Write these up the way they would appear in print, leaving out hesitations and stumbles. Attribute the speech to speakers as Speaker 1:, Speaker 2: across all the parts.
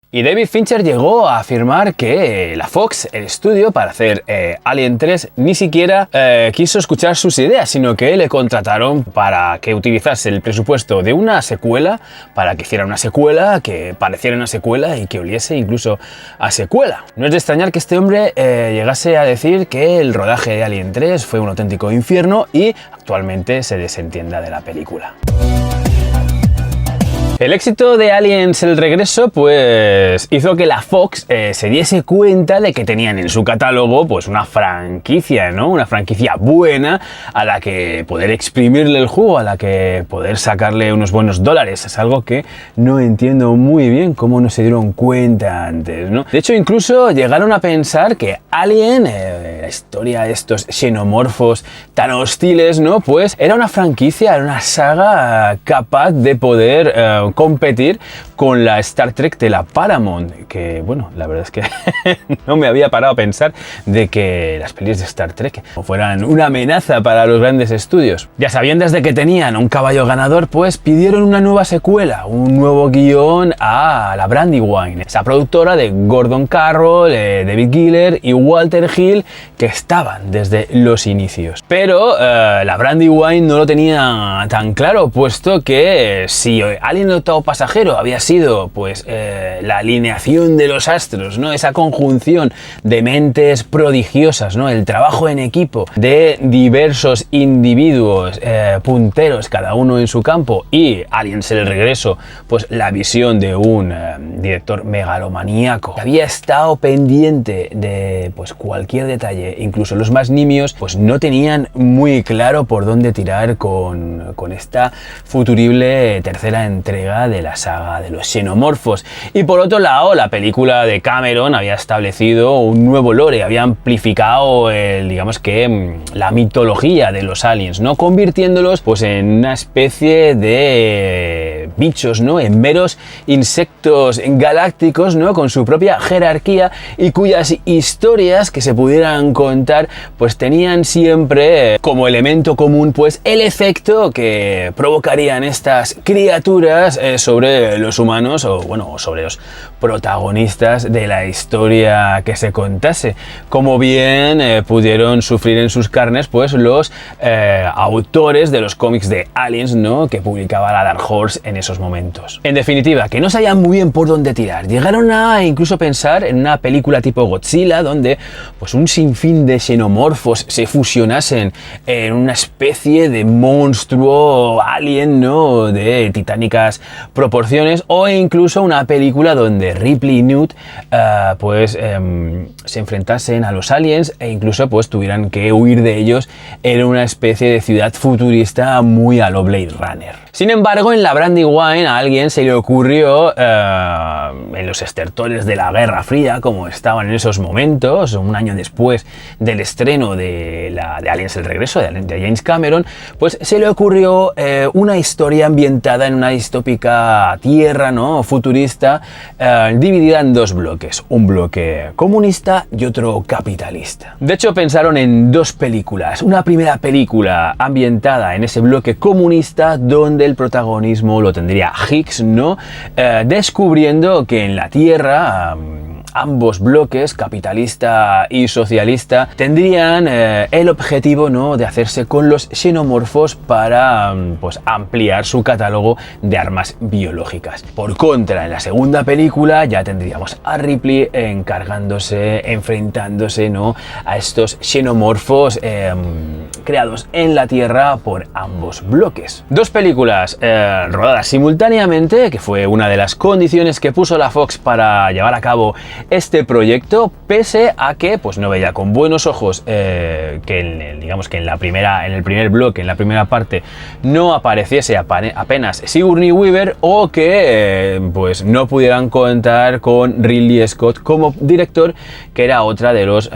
Speaker 1: Y David Fincher llegó a afirmar que la Fox, el estudio para hacer Alien 3, ni siquiera quiso escuchar sus ideas, sino que le contrataron para que utilizase el presupuesto de una secuela, para que hiciera una secuela, que pareciera una secuela y que oliese incluso a secuela. No es de extrañar que este hombre llegase a decir que el rodaje de Alien 3 fue un auténtico infierno y actualmente se desentienda de la película. El éxito de Aliens el regreso pues hizo que la Fox se diese cuenta de que tenían en su catálogo pues una franquicia, ¿no? Una franquicia buena a la que poder exprimirle el jugo, a la que poder sacarle unos buenos dólares. Es algo que no entiendo muy bien cómo no se dieron cuenta antes, ¿no? De hecho, incluso llegaron a pensar que Alien, la historia de estos xenomorfos tan hostiles, ¿no? Pues era una franquicia, era una saga capaz de poder competir con la Star Trek de la Paramount, que bueno, la verdad es que no me había parado a pensar de que las pelis de Star Trek fueran una amenaza para los grandes estudios. Ya sabiendas de que tenían un caballo ganador, pues pidieron una nueva secuela, un nuevo guión a la Brandywine, esa productora de Gordon Carroll, David Giller y Walter Hill, que estaban desde los inicios. Pero la Brandywine no lo tenía tan claro, puesto que si Alien el octavo pasajero había sido pues la alineación de los astros, ¿no? Esa conjunción de mentes prodigiosas, ¿no? El trabajo en equipo de diversos individuos punteros, cada uno en su campo, y Aliens el regreso, pues la visión de un director megalomaníaco que había estado pendiente de pues cualquier detalle, incluso los más nimios, pues no tenían muy claro por dónde tirar con esta futurible tercera entrega de la saga de los xenomorfos. Y por otro lado, la película de Cameron había establecido un nuevo lore, había amplificado digamos que la mitología de los aliens, ¿no? Convirtiéndolos pues en una especie de bichos, ¿no? En meros insectos galácticos, ¿no? Con su propia jerarquía y cuyas historias que se pudieran contar pues tenían siempre como elemento común pues el efecto que provocarían estas criaturas sobre los humanos o bueno, sobre los protagonistas de la historia que se contase, como bien pudieron sufrir en sus carnes pues los autores de los cómics de Aliens, ¿no? Que publicaba la Dark Horse en esos momentos. En definitiva, que no sabían muy bien por dónde tirar. Llegaron a incluso pensar en una película tipo Godzilla, donde pues un sinfín de xenomorfos se fusionasen en una especie de monstruo alien, ¿no? De titánicas proporciones, o incluso una película donde Ripley y Newt se enfrentasen a los aliens e incluso pues tuvieran que huir de ellos en una especie de ciudad futurista muy a lo Blade Runner. Sin embargo, en la Brandywine a alguien se le ocurrió, en los estertores de la Guerra Fría, como estaban en esos momentos, un año después del estreno de Aliens el regreso, de James Cameron, pues se le ocurrió una historia ambientada en una distópica tierra, ¿no? Futurista, dividida en dos bloques, un bloque comunista y otro capitalista. De hecho, pensaron en dos películas. Una primera película ambientada en ese bloque comunista, donde el protagonismo lo tendría Hicks, ¿no? Descubriendo que en la Tierra ambos bloques, capitalista y socialista, tendrían el objetivo, ¿no? De hacerse con los xenomorfos para pues ampliar su catálogo de armas biológicas. Por contra, en la segunda película ya tendríamos a Ripley enfrentándose, ¿no? A estos xenomorfos creados en la Tierra por ambos bloques. Dos películas rodadas simultáneamente, que fue una de las condiciones que puso la Fox para llevar a cabo este proyecto, pese a que pues no veía con buenos ojos digamos que en el primer bloque, en la primera parte, no apareciese apenas Sigourney Weaver, o que pues no pudieran contar con Ridley Scott como director, que era otra de los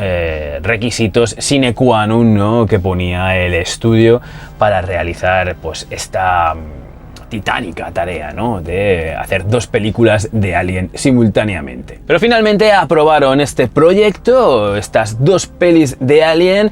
Speaker 1: requisitos sine qua non, ¿no? Que ponía el estudio para realizar pues esta titánica tarea, ¿no? De hacer 2 películas de Alien simultáneamente. Pero finalmente aprobaron este proyecto, estas 2 pelis de Alien,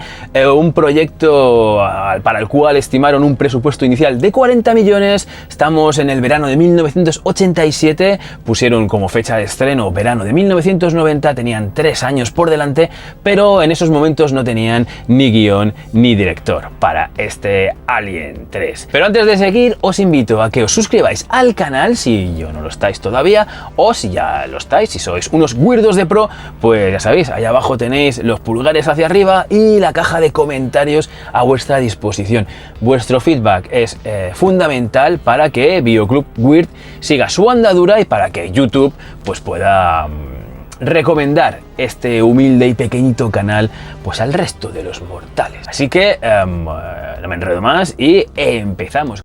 Speaker 1: un proyecto para el cual estimaron un presupuesto inicial de 40 millones. Estamos en el verano de 1987, pusieron como fecha de estreno verano de 1990, tenían 3 años por delante, pero en esos momentos no tenían ni guión ni director para este Alien 3. Pero antes de seguir, os invito a que os suscribáis al canal si yo no lo estáis todavía, o si ya lo estáis, si sois unos weirdos de pro, pues ya sabéis, ahí abajo tenéis los pulgares hacia arriba y la caja de comentarios a vuestra disposición. Vuestro feedback es fundamental para que Videoclub Weird siga su andadura y para que YouTube pues pueda recomendar este humilde y pequeñito canal pues al resto de los mortales. Así que no me enredo más y empezamos.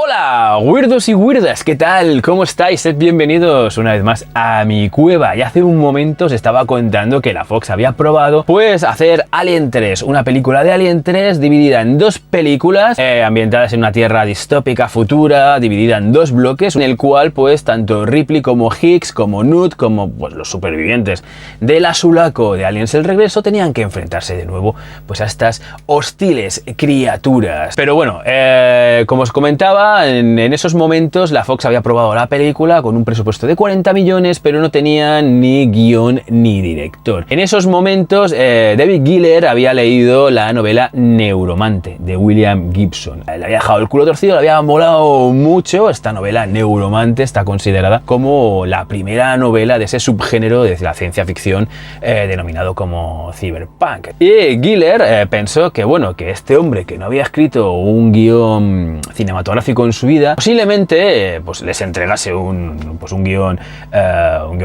Speaker 1: Hola, weirdos y weirdas, ¿qué tal? ¿Cómo estáis? Sed bienvenidos una vez más a mi cueva. Y hace un momento os estaba contando que la Fox había probado pues hacer Alien 3, una película de Alien 3 dividida en 2 películas ambientadas en una tierra distópica futura, dividida en 2 bloques, en el cual pues tanto Ripley como Hicks, como Newt, como pues los supervivientes de la Sulaco de Aliens el Regreso tenían que enfrentarse de nuevo pues a estas hostiles criaturas. Pero bueno, como os comentaba, en esos momentos la Fox había probado la película con un presupuesto de 40 millones, pero no tenía ni guión ni director. En esos momentos David Giller había leído la novela Neuromante de William Gibson. Le había dejado el culo torcido, le había molado mucho. Esta novela Neuromante está considerada como la primera novela de ese subgénero de la ciencia ficción denominado como cyberpunk. Y Giller pensó que bueno, que este hombre que no había escrito un guión cinematográfico en su vida, posiblemente pues les entregase un guión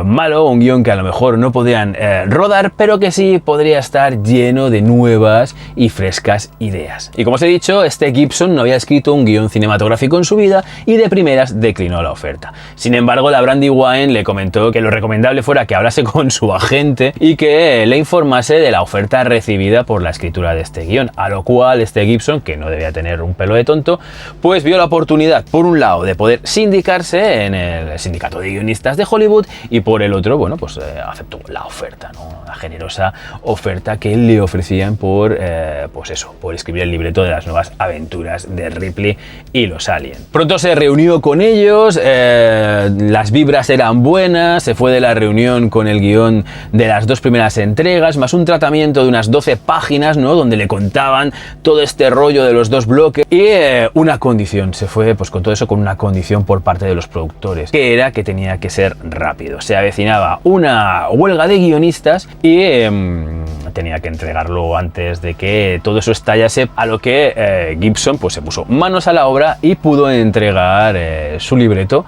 Speaker 1: malo, un guión que a lo mejor no podían rodar, pero que sí podría estar lleno de nuevas y frescas ideas. Y como os he dicho, este Gibson no había escrito un guión cinematográfico en su vida y de primeras declinó la oferta. Sin embargo, la Brandywine le comentó que lo recomendable fuera que hablase con su agente y que le informase de la oferta recibida por la escritura de este guión, a lo cual este Gibson, que no debía tener un pelo de tonto, pues vio la oportunidad, por un lado, de poder sindicarse en el sindicato de guionistas de Hollywood y por el otro, bueno, pues aceptó la oferta, ¿no? La generosa oferta que le ofrecían por, pues eso, por escribir el libreto de las nuevas aventuras de Ripley y los Aliens. Pronto se reunió con ellos, las vibras eran buenas, se fue de la reunión con el guión de las 2 primeras entregas, más un tratamiento de unas 12 páginas, ¿no? Donde le contaban todo este rollo de los 2 bloques y una condición. Se fue pues con todo eso con una condición por parte de los productores, que era que tenía que ser rápido. Se avecinaba una huelga de guionistas y tenía que entregarlo antes de que todo eso estallase, a lo que Gibson pues se puso manos a la obra y pudo entregar su libreto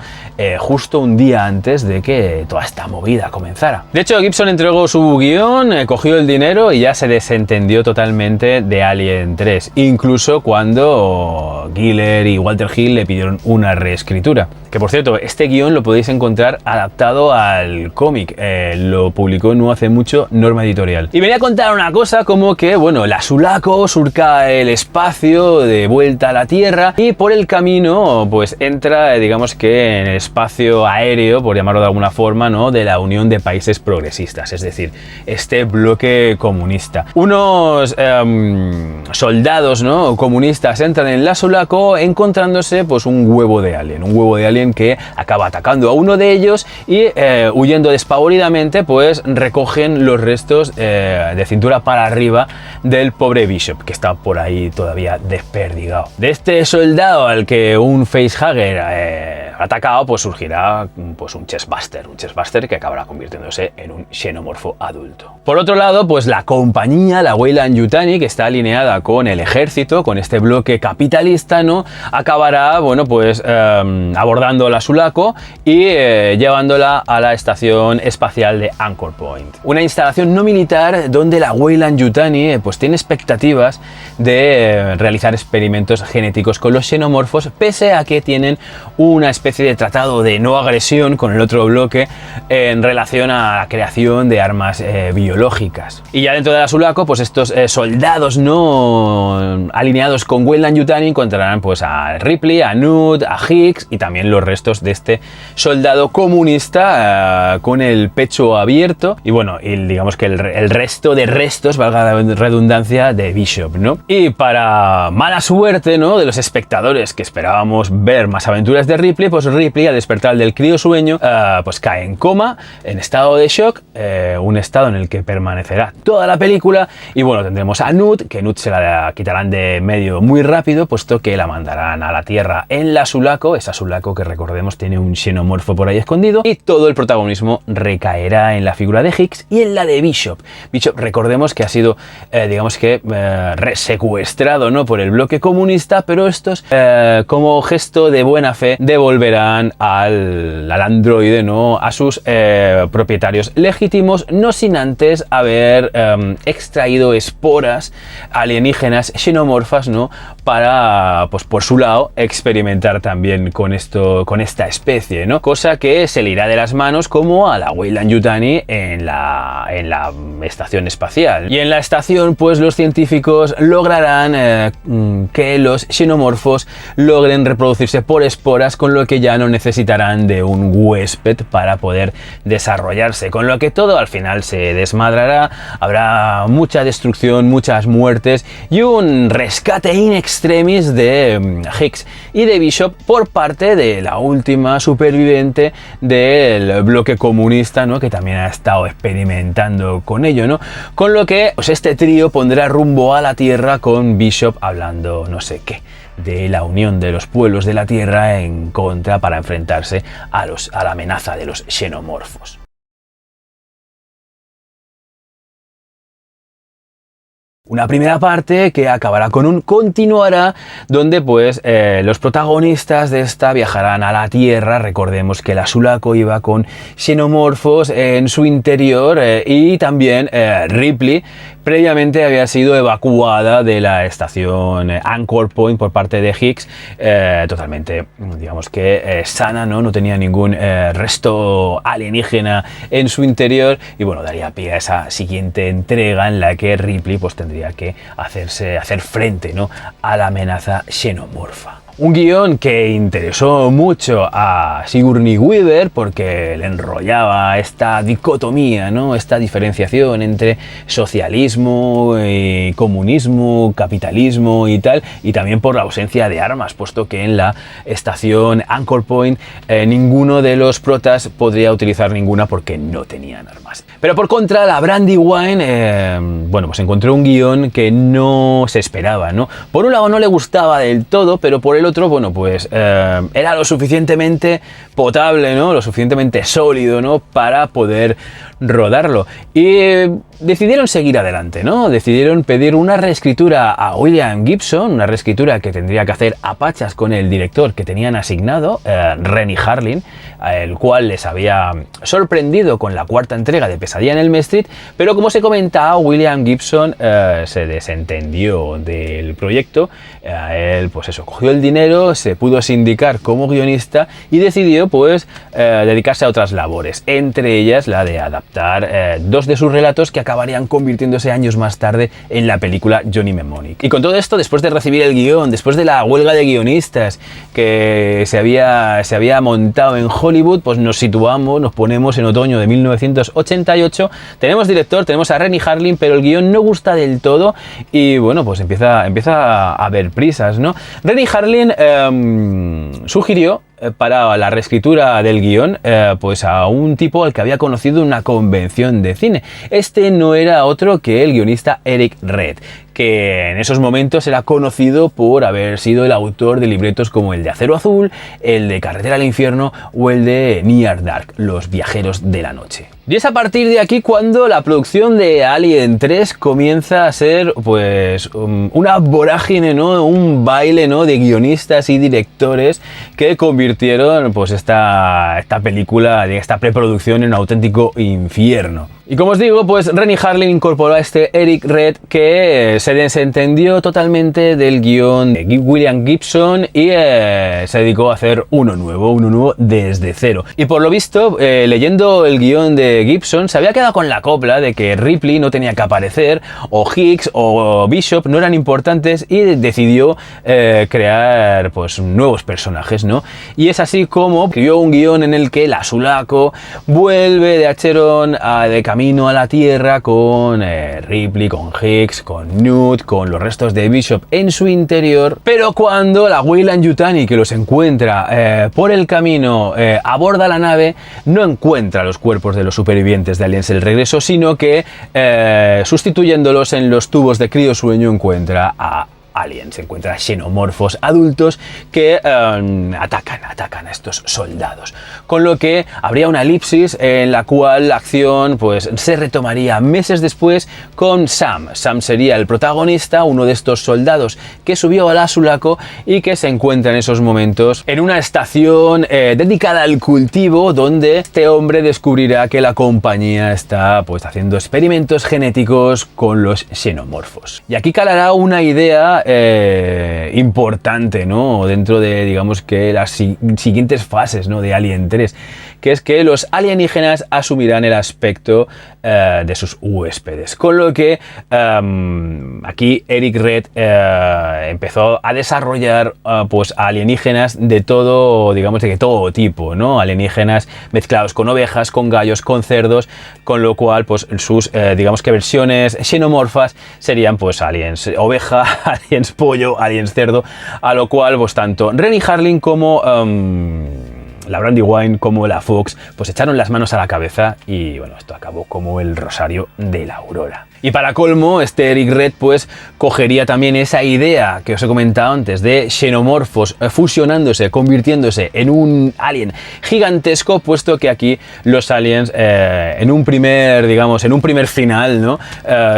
Speaker 1: justo un día antes de que toda esta movida comenzara. De hecho, Gibson entregó su guión, cogió el dinero y ya se desentendió totalmente de Alien 3, incluso cuando Giller y Walter Hill le pidieron una reescritura. Que por cierto, este guión lo podéis encontrar adaptado al cómic, lo publicó no hace mucho Norma Editorial. Y venía a contar una cosa como que, bueno, la Sulaco surca el espacio de vuelta a la Tierra y por el camino pues entra, digamos que en el espacio aéreo, por llamarlo de alguna forma, ¿no? De la Unión de Países Progresistas, es decir, este bloque comunista. Unos soldados, ¿no? Comunistas entran en la Sulaco encontrándose pues un huevo de alien que acaba atacando a uno de ellos y huyendo despavoridamente pues recogen los restos de cintura para arriba del pobre Bishop, que está por ahí todavía desperdigado. De este soldado al que un facehugger ha atacado pues surgirá pues un chestbuster que acabará convirtiéndose en un xenomorfo adulto. Por otro lado, pues la compañía, la Weyland-Yutani, que está alineada con el ejército, con este bloque capitalista, ¿no? Acabará, bueno, pues abordando llevando la Sulaco y llevándola a la estación espacial de Anchor Point. Una instalación no militar donde la Weyland-Yutani pues tiene expectativas de realizar experimentos genéticos con los xenomorfos, pese a que tienen una especie de tratado de no agresión con el otro bloque en relación a la creación de armas biológicas. Y ya dentro de la Sulaco, pues estos soldados no alineados con Weyland-Yutani encontrarán pues a Ripley, a Newt, a Hicks y también los restos de este soldado comunista con el pecho abierto y bueno, y digamos que el resto de restos, valga la redundancia, de Bishop, ¿no? Y para mala suerte, ¿no?, de los espectadores que esperábamos ver más aventuras de Ripley, pues Ripley, al despertar del criosueño, pues cae en coma, en estado de shock, un estado en el que permanecerá toda la película. Y bueno, tendremos a Newt, que Newt se la quitarán de medio muy rápido, puesto que la mandarán a la Tierra en la Sulaco, esa Sulaco que recordemos tiene un xenomorfo por ahí escondido, y todo el protagonismo recaerá en la figura de Hicks y en la de Bishop. Bishop, recordemos que ha sido, digamos que, secuestrado, ¿no?, por el bloque comunista, pero estos, como gesto de buena fe, devolverán al androide, ¿no?, a sus propietarios legítimos, no sin antes haber extraído esporas alienígenas xenomorfas, ¿no?, para, pues por su lado, experimentar también con esta especie, ¿no? Cosa que se le irá de las manos como a la Weyland-Yutani en la estación espacial. Y en la estación, pues los científicos lograrán que los xenomorfos logren reproducirse por esporas, con lo que ya no necesitarán de un huésped para poder desarrollarse, con lo que todo al final se desmadrará, habrá mucha destrucción, muchas muertes y un rescate in extremis de Hicks y de Bishop por parte de la última superviviente del bloque comunista, ¿no?, que también ha estado experimentando con ello, ¿no? Con lo que pues este trío pondrá rumbo a la Tierra con Bishop hablando no sé qué de la unión de los pueblos de la Tierra en contra para enfrentarse a la amenaza de los xenomorfos. Una primera parte que acabará con un continuará, donde pues los protagonistas de esta viajarán a la Tierra. Recordemos que la Sulaco iba con xenomorfos en su interior y también Ripley previamente había sido evacuada de la estación Anchor Point por parte de Hicks, totalmente, digamos que sana, ¿no? No tenía ningún resto alienígena en su interior y bueno, daría pie a esa siguiente entrega en la que Ripley pues tendría que hacer frente, ¿no?, a la amenaza xenomorfa. Un guión que interesó mucho a Sigourney Weaver porque le enrollaba esta dicotomía, ¿no?, esta diferenciación entre socialismo y comunismo, capitalismo y tal, y también por la ausencia de armas, puesto que en la estación Anchor Point ninguno de los protas podría utilizar ninguna porque no tenían armas. Pero por contra, la Brandywine, bueno, pues encontró un guión que no se esperaba, ¿no? Por un lado no le gustaba del todo, pero por el otro, bueno, pues era lo suficientemente potable, ¿no?, lo suficientemente sólido, ¿no?, para poder rodarlo. Y decidieron seguir adelante, ¿no? Decidieron pedir una reescritura a William Gibson, una reescritura que tendría que hacer a pachas con el director que tenían asignado, Renny Harlin, el cual les había sorprendido con la cuarta entrega de Pesadilla en Elm Street, pero como se comentaba, William Gibson se desentendió del proyecto. Él, pues eso, cogió el dinero, se pudo sindicar como guionista y decidió, pues, dedicarse a otras labores, entre ellas la de adaptar dos de sus relatos que acabarían convirtiéndose años más tarde en la película Johnny Mnemonic. Y con todo esto, después de recibir el guión, después de la huelga de guionistas que se había montado en Hollywood, pues nos ponemos en otoño de 1988, tenemos director, tenemos a Renny Harlin, pero el guión no gusta del todo y bueno, pues empieza a haber prisas, ¿no? Renny Harlin sugirió para la reescritura del guión pues a un tipo al que había conocido en una convención de cine. Este no era otro que el guionista Eric Red, que en esos momentos era conocido por haber sido el autor de libretos como el de Acero Azul, el de Carretera al Infierno o el de Near Dark, Los Viajeros de la Noche. Y es a partir de aquí cuando la producción de Alien 3 comienza a ser pues una vorágine, ¿no? Un baile, ¿no? De guionistas y directores que convirtieron pues esta película, esta preproducción en un auténtico infierno. Y como os digo, pues Renny Harlin incorporó a este Eric Red que se desentendió totalmente del guión de William Gibson y se dedicó a hacer uno nuevo desde cero. Y por lo visto, leyendo el guión de Gibson, se había quedado con la copla de que Ripley no tenía que aparecer, o Hicks o Bishop no eran importantes, y decidió crear pues nuevos personajes, ¿no? Y es así como escribió un guión en el que la Sulaco vuelve de Acheron de camino a la Tierra con Ripley, con Hicks, con Newt, con los restos de Bishop en su interior, pero cuando la Weyland-Yutani, que los encuentra por el camino, aborda la nave, no encuentra los cuerpos de los supervivientes de Aliens el Regreso, sino que sustituyéndolos en los tubos de criosueño encuentra a aliens, se encuentra xenomorfos adultos que atacan a estos soldados, con lo que habría una elipsis en la cual la acción pues se retomaría meses después con Sam. Sam sería el protagonista, uno de estos soldados que subió a la Sulaco y que se encuentra en esos momentos en una estación dedicada al cultivo, donde este hombre descubrirá que la compañía está pues haciendo experimentos genéticos con los xenomorfos. Y aquí calará una idea importante, ¿no? Dentro de, digamos, que las siguientes fases, ¿no? De Alien 3, que es que los alienígenas asumirán el aspecto de sus huéspedes, con lo que aquí Eric Red empezó a desarrollar pues alienígenas de todo, digamos, de todo tipo, ¿no? Alienígenas mezclados con ovejas, con gallos, con cerdos, con lo cual pues sus digamos que versiones xenomorfas serían pues aliens oveja, aliens pollo, aliens cerdo, a lo cual pues tanto Renny Harlin como la Brandywine como la Fox pues echaron las manos a la cabeza y bueno, esto acabó como el Rosario de la Aurora. Y para colmo, este Eric Red pues cogería también esa idea que os he comentado antes de xenomorfos fusionándose, convirtiéndose en un alien gigantesco, puesto que aquí los aliens en un primer, digamos, en un primer final, ¿no?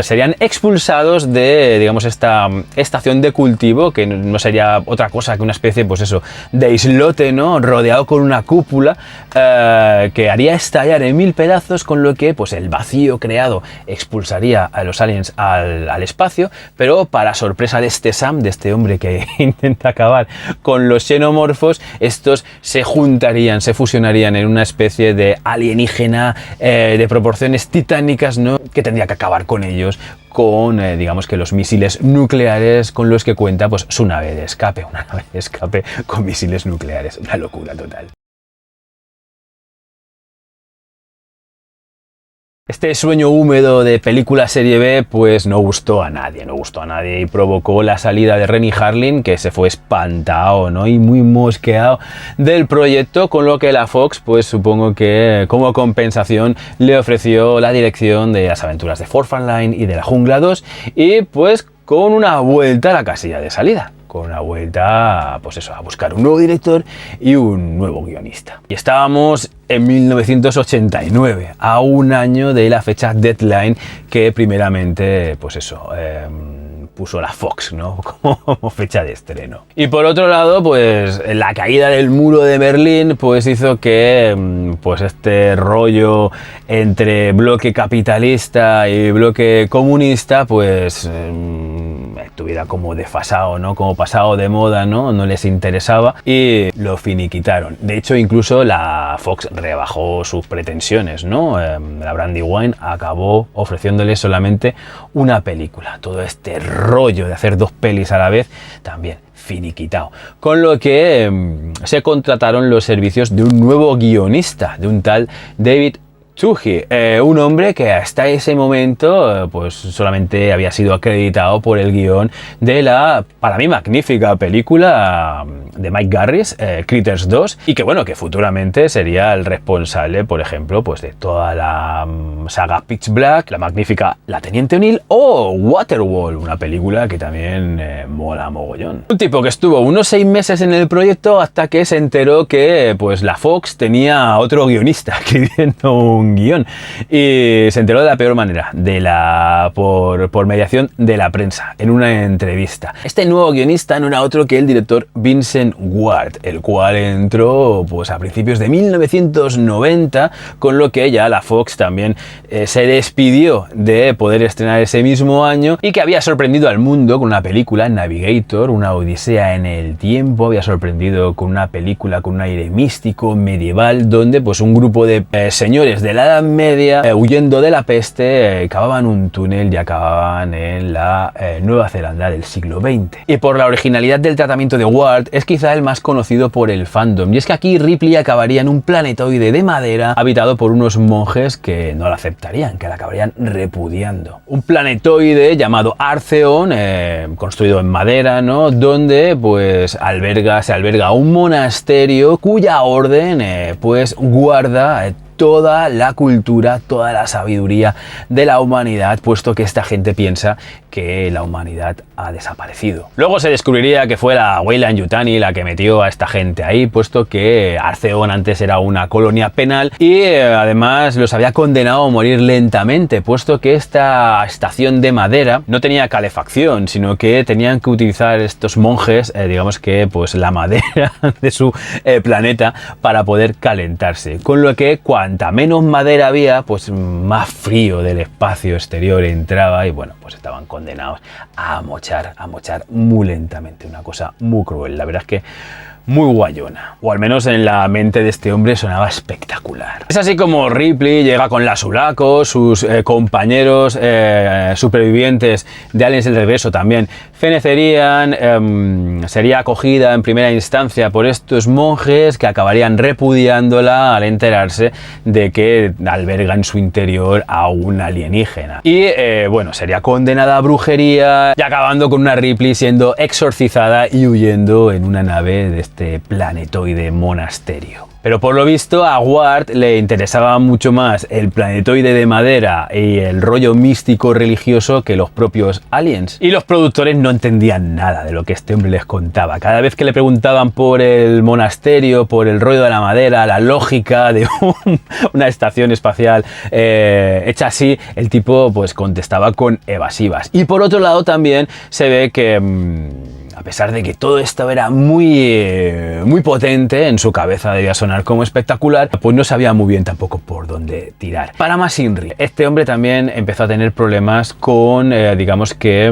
Speaker 1: Serían expulsados de, digamos, esta estación de cultivo, que no sería otra cosa que una especie, pues eso, de islote, ¿no? Rodeado con una cúpula que haría estallar en mil pedazos, con lo que pues el vacío creado expulsaría a los aliens al espacio, pero para sorpresa de este Sam, de este hombre que intenta acabar con los xenomorfos, estos se juntarían, se fusionarían en una especie de alienígena de proporciones titánicas, ¿no? Que tendría que acabar con ellos con, digamos que los misiles nucleares con los que cuenta pues su nave de escape, una nave de escape con misiles nucleares, una locura total. Este sueño húmedo de película serie B pues no gustó a nadie y provocó la salida de Renny Harlin, que se fue espantado, ¿no? Y muy mosqueado del proyecto, con lo que la Fox pues supongo que como compensación le ofreció la dirección de Las Aventuras de Fort Van Line y de La Jungla 2, y pues con una vuelta a la casilla de salida. Con una vuelta, pues eso, a buscar un nuevo director y un nuevo guionista. Y estábamos en 1989, a un año de la fecha deadline que primeramente, pues eso, puso la Fox, ¿no? Como fecha de estreno. Y por otro lado, pues la caída del muro de Berlín pues hizo que pues este rollo entre bloque capitalista y bloque comunista pues estuviera como desfasado, ¿no? Como pasado de moda, ¿no? No les interesaba y lo finiquitaron. De hecho, incluso la Fox rebajó sus pretensiones, ¿no? La Brandywine acabó ofreciéndole solamente una película. Todo este rollo de hacer dos pelis a la vez también finiquitado, con lo que se contrataron los servicios de un nuevo guionista, de un tal David Toohey, un hombre que hasta ese momento pues solamente había sido acreditado por el guión de la, para mí, magnífica película de Mike Garris, Critters 2, y que bueno, que futuramente sería el responsable, por ejemplo, pues de toda la saga Pitch Black, la magnífica La Teniente O'Neill o Waterworld, una película que también mola mogollón. Un tipo que estuvo unos 6 meses en el proyecto hasta que se enteró que pues la Fox tenía otro guionista escribiendo un guión, y se enteró de la peor manera, por mediación de la prensa, en una entrevista. Este nuevo guionista no era otro que el director Vincent Ward, el cual entró pues a principios de 1990, con lo que ya la Fox también se despidió de poder estrenar ese mismo año, y que había sorprendido al mundo con una película, Navigator, una odisea en el tiempo. Había sorprendido con una película con un aire místico, medieval, donde pues un grupo de señores de la Edad Media, huyendo de la peste, cavaban un túnel y acababan en la Nueva Zelanda del siglo XX. Y por la originalidad del tratamiento de Ward, es quizá el más conocido por el fandom, y es que aquí Ripley acabaría en un planetoide de madera habitado por unos monjes que no la aceptarían, que la acabarían repudiando. Un planetoide llamado Arceon, construido en madera, ¿no? Donde pues se alberga un monasterio cuya orden pues guarda toda la cultura, toda la sabiduría de la humanidad, puesto que esta gente piensa que la humanidad ha desaparecido. Luego se descubriría que fue la Weyland-Yutani la que metió a esta gente ahí, puesto que Arceon antes era una colonia penal y además los había condenado a morir lentamente, puesto que esta estación de madera no tenía calefacción, sino que tenían que utilizar estos monjes, digamos que pues la madera de su planeta para poder calentarse, con lo que cuanta menos madera había, pues más frío del espacio exterior entraba, y bueno, pues estaban condenados a mochar muy lentamente. Una cosa muy cruel, la verdad es que muy guayona, o al menos en la mente de este hombre sonaba espectacular. Es así como Ripley llega con la Sulaco, sus compañeros supervivientes de Aliens el Regreso también fenecerían, sería acogida en primera instancia por estos monjes que acabarían repudiándola al enterarse de que alberga en su interior a un alienígena. Y bueno, sería condenada a brujería y acabando con una Ripley siendo exorcizada y huyendo en una nave de este planetoide monasterio. Pero por lo visto a Ward le interesaba mucho más el planetoide de madera y el rollo místico religioso que los propios aliens. Y los productores no entendían nada de lo que este hombre les contaba. Cada vez que le preguntaban por el monasterio, por el rollo de la madera, la lógica de una estación espacial hecha así, el tipo pues contestaba con evasivas. Y por otro lado también se ve que a pesar de que todo esto era muy potente, en su cabeza debía sonar como espectacular, pues no sabía muy bien tampoco por dónde tirar. Para más Inri, este hombre también empezó a tener problemas con, digamos que,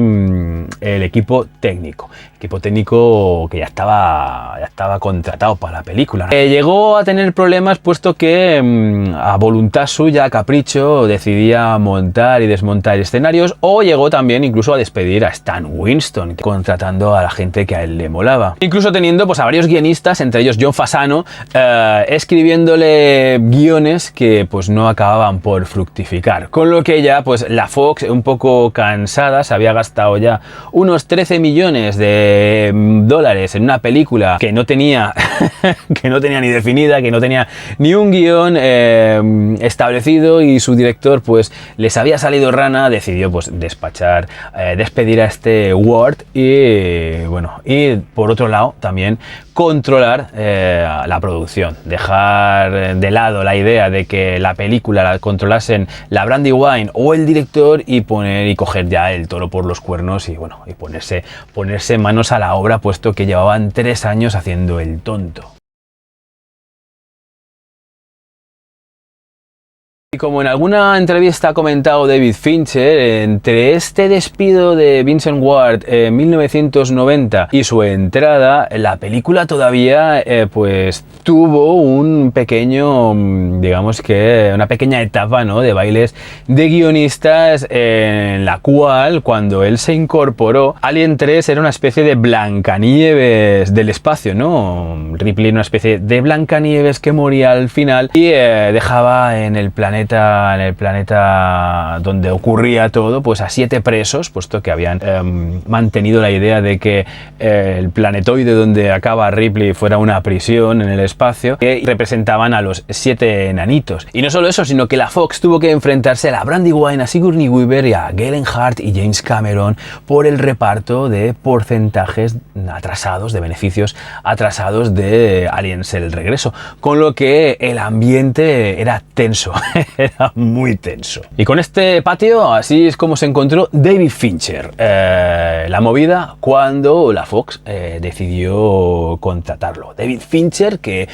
Speaker 1: el equipo técnico. Equipo técnico que ya estaba contratado para la película. Llegó a tener problemas puesto que a voluntad suya, a capricho, decidía montar y desmontar escenarios, o llegó también incluso a despedir a Stan Winston, contratando a la gente que a él le molaba. Incluso teniendo pues a varios guionistas, entre ellos John Fasano, escribiéndole guiones que pues no acababan por fructificar. Con lo que ya pues la Fox, un poco cansada, se había gastado ya unos 13 millones de dólares en una película que no tenía ni definida, que no tenía ni un guión establecido, y su director pues les había salido rana, decidió pues despedir a este Ward y bueno, y por otro lado también controlar la producción, dejar de lado la idea de que la película la controlasen la Brandywine o el director y coger ya el toro por los cuernos y bueno, y ponerse manos a la obra, puesto que llevaban 3 años haciendo el tonto. Y como en alguna entrevista ha comentado David Fincher, entre este despido de Vincent Ward en 1990 y su entrada, la película todavía pues tuvo un pequeño, digamos que una pequeña etapa, ¿no?, de bailes de guionistas, en la cual cuando él se incorporó, Alien 3 era una especie de Blancanieves del espacio, ¿no? Ripley, una especie de Blancanieves que moría al final y dejaba en el planeta en el planeta donde ocurría todo, pues a 7 presos, puesto que habían mantenido la idea de que el planetoide donde acaba Ripley fuera una prisión en el espacio, que representaban a los 7 enanitos. Y no solo eso, sino que la Fox tuvo que enfrentarse a la Brandywine, a Sigourney Weaver y a Galen Hart y James Cameron por el reparto de porcentajes atrasados, de beneficios atrasados de Aliens el regreso, con lo que el ambiente era tenso, era muy tenso. Y con este patio así es como se encontró David Fincher, la movida cuando la Fox decidió contratarlo. David Fincher, que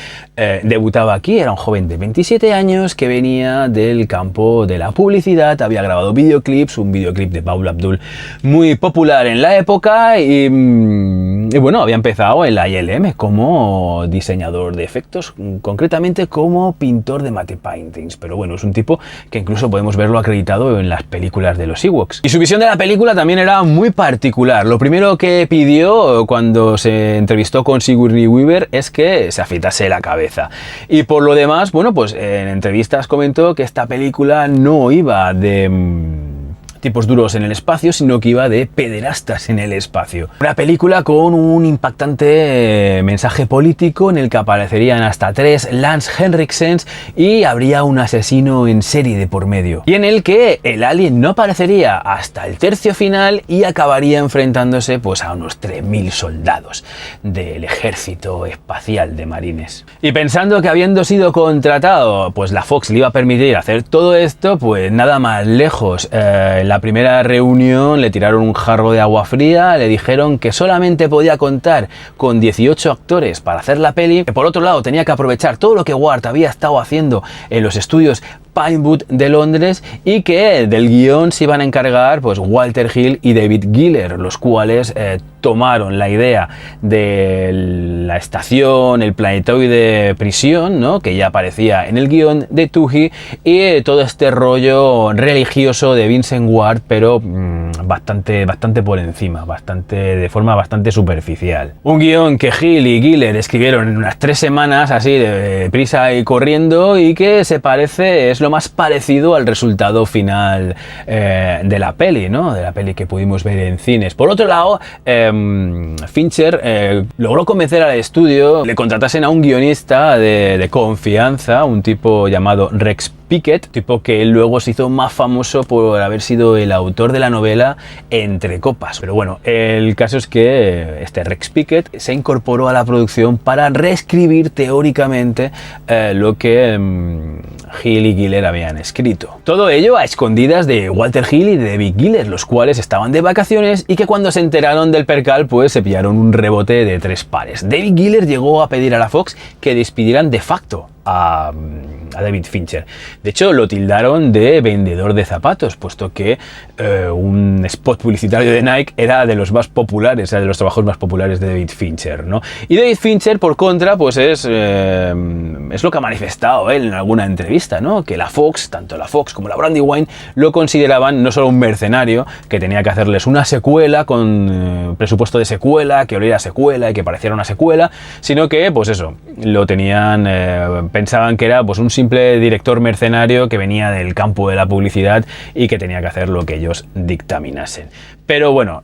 Speaker 1: debutaba aquí, era un joven de 27 años que venía del campo de la publicidad, había grabado videoclips, un videoclip de Paula Abdul muy popular en la época y bueno, había empezado en la ILM como diseñador de efectos, concretamente como pintor de matte paintings, pero bueno, es un tipo que incluso podemos verlo acreditado en las películas de los Ewoks. Y su visión de la película también era muy particular. Lo primero que pidió cuando se entrevistó con Sigourney Weaver es que se afeitase la cabeza. Y por lo demás, bueno, pues en entrevistas comentó que esta película no iba de tipos duros en el espacio, sino que iba de pederastas en el espacio. Una película con un impactante mensaje político en el que aparecerían hasta 3 Lance Henriksens y habría un asesino en serie de por medio. Y en el que el alien no aparecería hasta el tercio final y acabaría enfrentándose pues a unos 3000 soldados del ejército espacial de marines. Y pensando que habiendo sido contratado, pues la Fox le iba a permitir hacer todo esto, pues nada más lejos. La primera reunión le tiraron un jarro de agua fría, le dijeron que solamente podía contar con 18 actores para hacer la peli, que por otro lado tenía que aprovechar todo lo que Ward había estado haciendo en los estudios Pinewood de Londres y que del guión se iban a encargar pues Walter Hill y David Giller, los cuales tomaron la idea de la estación, el planetoide prisión, ¿no?, que ya aparecía en el guión de Toohey, y todo este rollo religioso de Vincent Ward, pero bastante por encima, de forma bastante superficial. Un guión que Hill y Giller escribieron en unas 3 semanas, así de prisa y corriendo, y que se parece, es lo más parecido al resultado final de la peli, ¿no?, de la peli que pudimos ver en cines. Por otro lado, Fincher logró convencer al estudio, le contratasen a un guionista de confianza, un tipo llamado Rex Pickett, tipo que luego se hizo más famoso por haber sido el autor de la novela Entre Copas. Pero bueno, el caso es que este Rex Pickett se incorporó a la producción para reescribir teóricamente lo que Hill y Giller habían escrito. Todo ello a escondidas de Walter Hill y de David Giller, los cuales estaban de vacaciones y que cuando se enteraron del percal pues se pillaron un rebote de 3 pares. David Giller llegó a pedir a la Fox que despidieran de facto a David Fincher. De hecho, lo tildaron de vendedor de zapatos, puesto que un spot publicitario de Nike era de los más populares, era de los trabajos más populares de David Fincher, ¿no? Y David Fincher, por contra, pues es lo que ha manifestado él en alguna entrevista, ¿no?, que la Fox, tanto la Fox como la Brandywine, lo consideraban no solo un mercenario que tenía que hacerles una secuela con presupuesto de secuela, que oliera a secuela y que pareciera una secuela, sino que, pues eso, lo tenían, pensaban que era pues un simple director mercenario que venía del campo de la publicidad y que tenía que hacer lo que ellos dictaminasen. Pero bueno,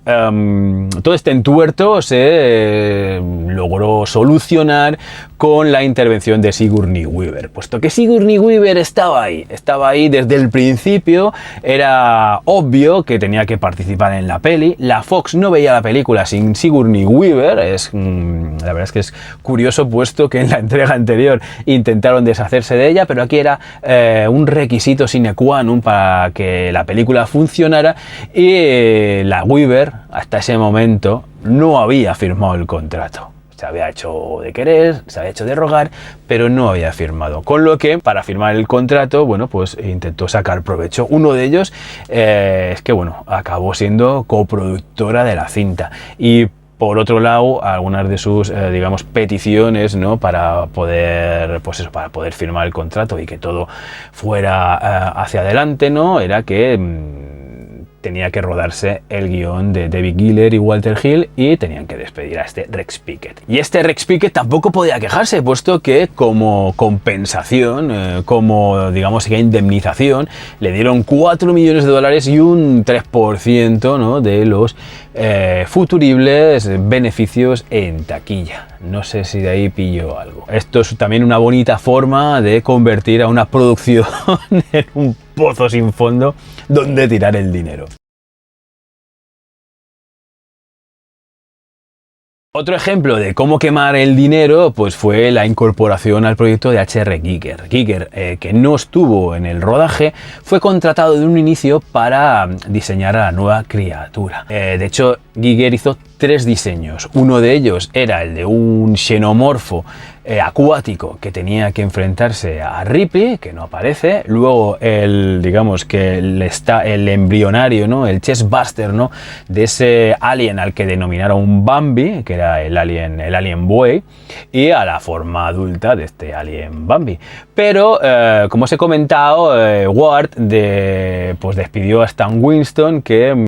Speaker 1: todo este entuerto se logró solucionar con la intervención de Sigourney Weaver, puesto que Sigourney Weaver estaba ahí desde el principio. Era obvio que tenía que participar en la peli. La Fox no veía la película sin Sigourney Weaver. La verdad es que es curioso, puesto que en la entrega anterior intentaron deshacerse de ella, pero aquí era un requisito sine qua non para que la película funcionara, y la Weaver hasta ese momento no había firmado el contrato. Se había hecho de querer, se había hecho de rogar, pero no había firmado. Con lo que, para firmar el contrato, bueno, pues intentó sacar provecho. Uno de ellos es que, bueno, acabó siendo coproductora de la cinta. Y por otro lado, algunas de sus, digamos, peticiones, ¿no?, para poder, pues eso, para poder firmar el contrato y que todo fuera hacia adelante, ¿no?, era que tenía que rodarse el guión de David Giller y Walter Hill y tenían que despedir a este Rex Pickett. Y este Rex Pickett tampoco podía quejarse, puesto que como compensación, como digamos que indemnización, le dieron 4 millones de dólares y un 3%, ¿no?, de los futuribles beneficios en taquilla. No sé si de ahí pillo algo. Esto es también una bonita forma de convertir a una producción en un pozo sin fondo donde tirar el dinero. Otro ejemplo de cómo quemar el dinero pues fue la incorporación al proyecto de H.R. Giger. Giger, que no estuvo en el rodaje, fue contratado de un inicio para diseñar a la nueva criatura. De hecho, Giger hizo 3 diseños. Uno de ellos era el de un xenomorfo acuático que tenía que enfrentarse a Ripley, que no aparece. Luego digamos que el embrionario, ¿no?, el chestbuster, ¿no?, de ese alien al que denominaron Bambi, que era el alien buey, y a la forma adulta de este alien Bambi. Pero como os he comentado, Ward pues despidió a Stan Winston, que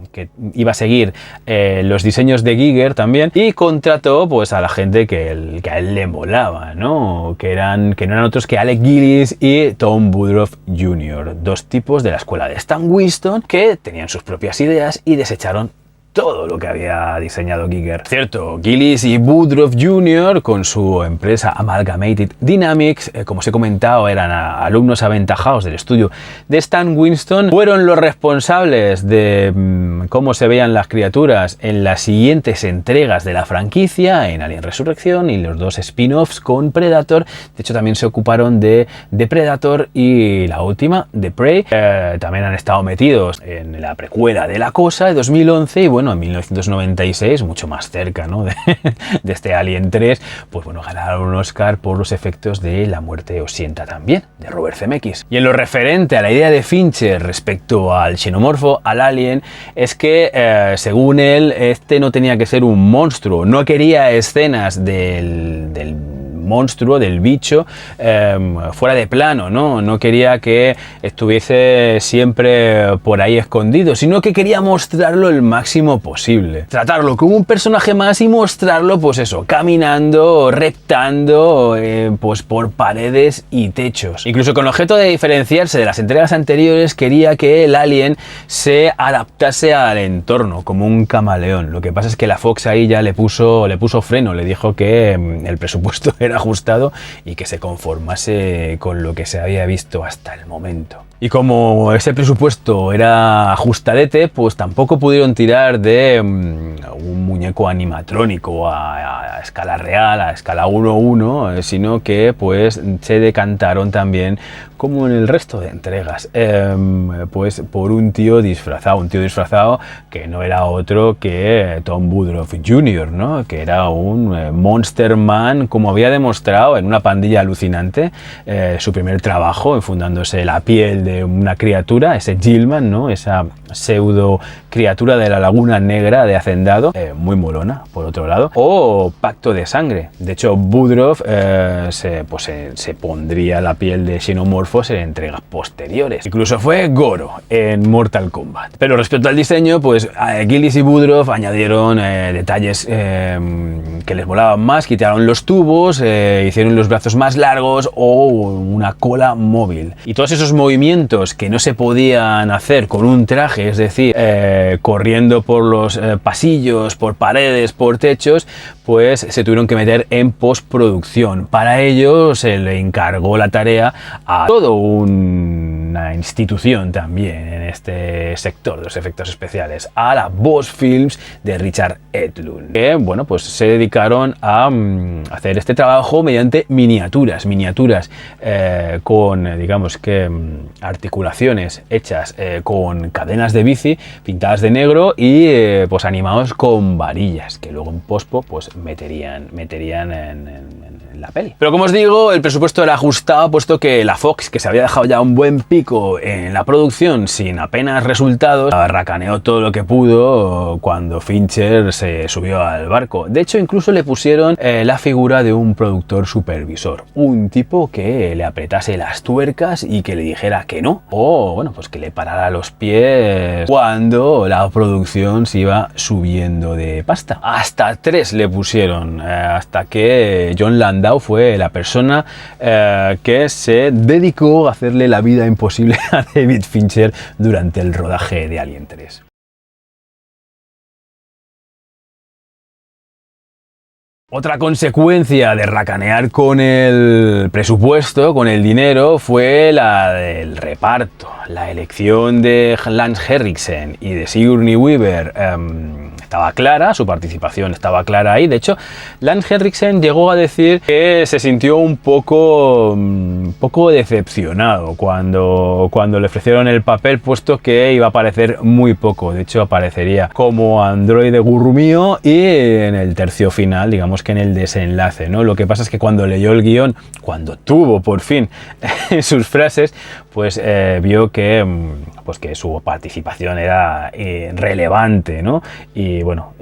Speaker 1: iba a seguir los diseños de Giger también, y contrató pues a la gente que a él le molaba, ¿no?, que no eran otros que Alec Gillis y Tom Woodruff Jr., 2 tipos de la escuela de Stan Winston que tenían sus propias ideas y desecharon todo lo que había diseñado Giger. Cierto, Gillis y Woodruff Jr., con su empresa Amalgamated Dynamics, como os he comentado, eran alumnos aventajados del estudio de Stan Winston, fueron los responsables de cómo se veían las criaturas en las siguientes entregas de la franquicia, en Alien Resurrección y los 2 spin-offs con Predator. De hecho, también se ocuparon de Predator y la última, de Prey. También han estado metidos en la precuela de La Cosa de 2011 y bueno, en 1996, mucho más cerca, ¿no?, de este Alien 3, pues bueno, ganaron un Oscar por los efectos de La muerte os sienta también, de Robert Zemeckis. Y en lo referente a la idea de Fincher respecto al xenomorfo, al alien, es que según él, este no tenía que ser un monstruo, no quería escenas del monstruo, del bicho, fuera de plano, ¿no? No quería que estuviese siempre por ahí escondido, sino que quería mostrarlo el máximo posible. Tratarlo como un personaje más y mostrarlo, pues eso, caminando, reptando, pues por paredes y techos. Incluso con el objeto de diferenciarse de las entregas anteriores, quería que el alien se adaptase al entorno, como un camaleón. Lo que pasa es que la Fox ahí ya le puso freno, le dijo que el presupuesto era ajustado y que se conformase con lo que se había visto hasta el momento. Y como ese presupuesto era ajustadete, pues tampoco pudieron tirar de un muñeco animatrónico a escala real, a escala 1:1, sino que pues se decantaron también, como en el resto de entregas, pues por un tío disfrazado que no era otro que Tom Woodruff Jr., ¿no?, que era un Monster Man, como había demostrado en Una pandilla alucinante, su primer trabajo, infundándose la piel de una criatura, ese Gilman, ¿no?, esa pseudo criatura de la Laguna Negra de Hacendado, muy molona, por otro lado, o Pacto de Sangre. De hecho, Woodruff se pondría la piel de xenomorfos en entregas posteriores. Incluso fue Goro en Mortal Kombat. Pero respecto al diseño, pues Gillis y Woodruff añadieron detalles que les molaban más, quitaron los tubos, hicieron los brazos más largos o una cola móvil. Y todos esos movimientos que no se podían hacer con un traje, es decir, corriendo por los pasillos, por paredes, por techos, pues se tuvieron que meter en postproducción. Para ello se le encargó la tarea a toda una institución también en este sector de los efectos especiales, a la Boss Films de Richard Edlund, que bueno, pues se dedicaron a hacer este trabajo mediante miniaturas con, digamos que, articulaciones hechas con cadenas de bici pintadas de negro y pues animados con varillas, que luego en pospo pues meterían en la peli. Pero como os digo, el presupuesto era ajustado, puesto que la Fox, que se había dejado ya un buen pico quedó en la producción sin apenas resultados, racaneó todo lo que pudo cuando Fincher se subió al barco. De hecho, incluso le pusieron la figura de un productor supervisor, un tipo que le apretase las tuercas y que le dijera que no, o bueno, pues que le parara los pies cuando la producción se iba subiendo de pasta. Hasta 3 le pusieron, hasta que Jon Landau fue la persona que se dedicó a hacerle la vida imposible a David Fincher durante el rodaje de Alien 3. Otra consecuencia de racanear con el presupuesto, con el dinero, fue la del reparto. La elección de Lance Henriksen y de Sigourney Weaver estaba clara, su participación estaba clara ahí. De hecho, Lance Henriksen llegó a decir que se sintió un poco decepcionado cuando le ofrecieron el papel, puesto que iba a aparecer muy poco. De hecho, aparecería como androide gurrumío y en el tercio final, digamos que en el desenlace, ¿no? Lo que pasa es que cuando leyó el guión, cuando tuvo por fin sus frases, pues vio que su participación era relevante, ¿no? Y bueno,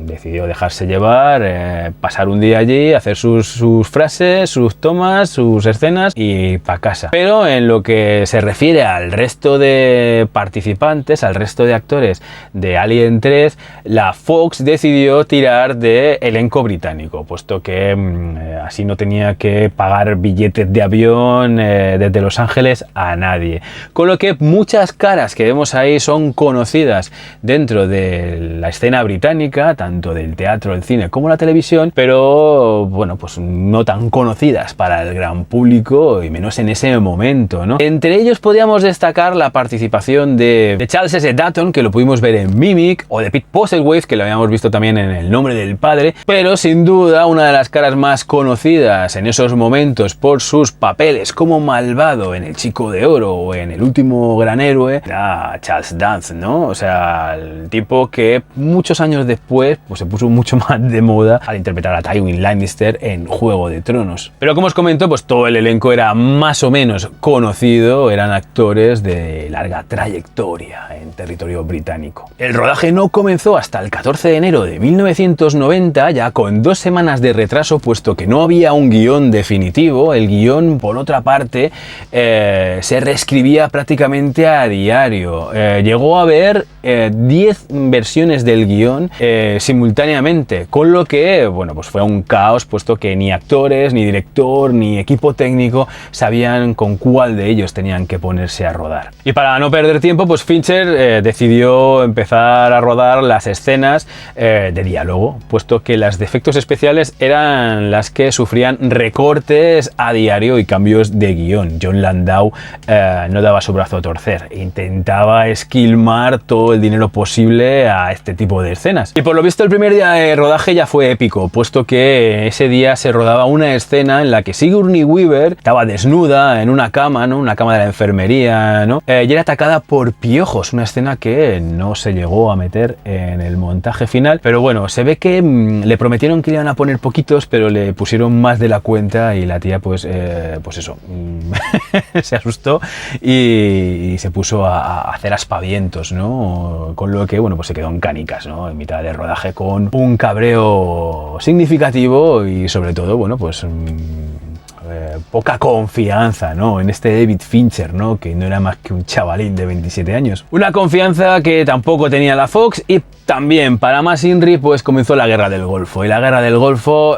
Speaker 1: decidió dejarse llevar, pasar un día allí, hacer sus frases, sus tomas, sus escenas y para casa. Pero en lo que se refiere al resto de participantes, al resto de actores de Alien 3, la Fox decidió tirar de elenco británico, puesto que así no tenía que pagar billetes de avión desde Los Ángeles a nadie. Con lo que muchas caras que vemos ahí son conocidas dentro de la escena británica, tanto del teatro, el cine como la televisión, pero bueno, pues no tan conocidas para el gran público y menos en ese momento, ¿no? Entre ellos podríamos destacar la participación de Charles S. Dutton, que lo pudimos ver en Mimic, o de Pete Postlethwaite, que lo habíamos visto también en El nombre del padre, pero sin duda una de las caras más conocidas en esos momentos por sus papeles como malvado en El Chico de Oro o en El último gran héroe era Charles Dance, ¿no? O sea, el tipo que muchos años después pues se puso mucho más de moda al interpretar a Tywin Lannister en Juego de Tronos. Pero como os comento, pues todo el elenco era más o menos conocido, eran actores de larga trayectoria en territorio británico. El rodaje no comenzó hasta el 14 de enero de 1990, ya con 2 semanas de retraso, puesto que no había un guión definitivo. El guión, por otra parte, se reescribía prácticamente a diario. Llegó a haber 10 versiones del guión simultáneamente, con lo que, bueno, pues fue un caos, puesto que ni actores, ni director, ni equipo técnico sabían con cuál de ellos tenían que ponerse a rodar. Y para no perder tiempo, pues Fincher decidió empezar a rodar las escenas de diálogo, puesto que las de efectos especiales eran las que sufrían recortes a diario y cambios de guión. Jon Landau no daba su brazo a torcer, intentaba esquilmar todo el dinero posible a este tipo de escenas. Y por lo visto el primer día de rodaje ya fue épico, puesto que ese día se rodaba una escena en la que Sigourney Weaver estaba desnuda en una cama, ¿no? Una cama de la enfermería, ¿no? Y era atacada por piojos, una escena que no se llegó a meter en el montaje final, pero bueno, se ve que le prometieron que le iban a poner poquitos, pero le pusieron más de la cuenta y la tía pues eso, se asustó y se puso a hacer aspavientos, ¿no? Con lo que, bueno, pues se quedó en canicas, ¿no? En mitad de rodaje con un cabreo significativo y sobre todo, bueno, pues poca confianza, ¿no? En este David Fincher, ¿no? Que no era más que un chavalín de 27 años. Una confianza que tampoco tenía la Fox y también, para más Inri, pues comenzó la Guerra del Golfo. Y la Guerra del Golfo